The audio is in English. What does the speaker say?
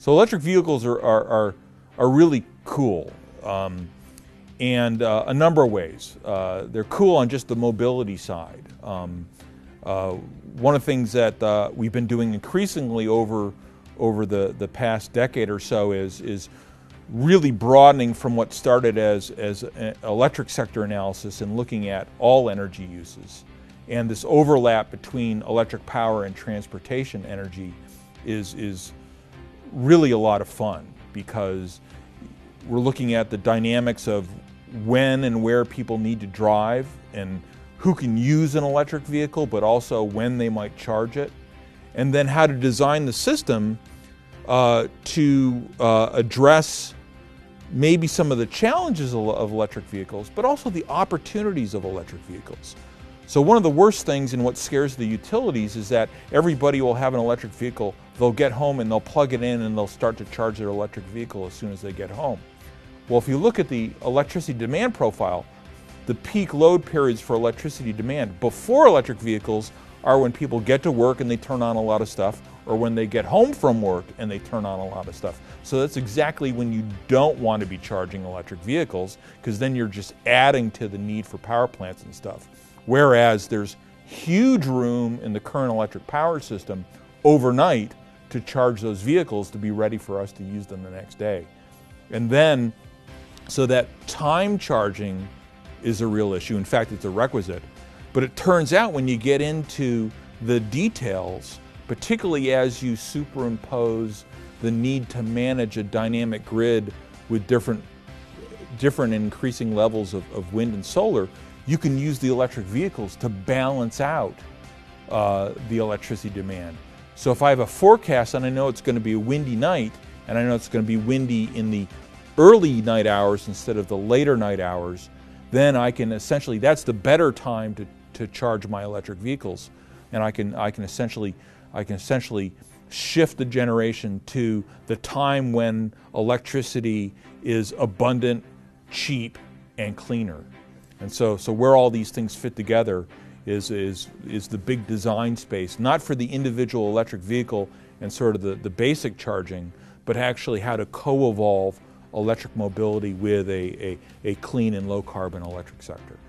So electric vehicles are really cool, and a number of ways. They're cool on just the mobility side. One of the things that we've been doing increasingly over the past decade or so is really broadening from what started as an electric sector analysis and looking at all energy uses. And this overlap between electric power and transportation energy is really a lot of fun, because we're looking at the dynamics of when and where people need to drive and who can use an electric vehicle, but also when they might charge it, and then how to design the system to address maybe some of the challenges of electric vehicles, but also the opportunities of electric vehicles. So one of the worst things and what scares the utilities is that everybody will have an electric vehicle, they'll get home and they'll plug it in and they'll start to charge their electric vehicle as soon as they get home. Well, if you look at the electricity demand profile, the peak load periods for electricity demand before electric vehicles are when people get to work and they turn on a lot of stuff, or when they get home from work and they turn on a lot of stuff. So that's exactly when you don't want to be charging electric vehicles, because then you're just adding to the need for power plants and stuff. Whereas there's huge room in the current electric power system overnight to charge those vehicles to be ready for us to use them the next day. And then, so that time charging is a real issue. In fact, it's a requisite. But it turns out when you get into the details, particularly as you superimpose the need to manage a dynamic grid with different increasing levels of wind and solar, you can use the electric vehicles to balance out the electricity demand. So if I have a forecast and I know it's going to be a windy night, and I know it's going to be windy in the early night hours instead of the later night hours, then I can essentially, that's the better time to charge my electric vehicles. And I can essentially shift the generation to the time when electricity is abundant, cheap, and cleaner. And so where all these things fit together is the big design space, not for the individual electric vehicle and sort of the basic charging, but actually how to co-evolve electric mobility with a clean and low carbon electric sector.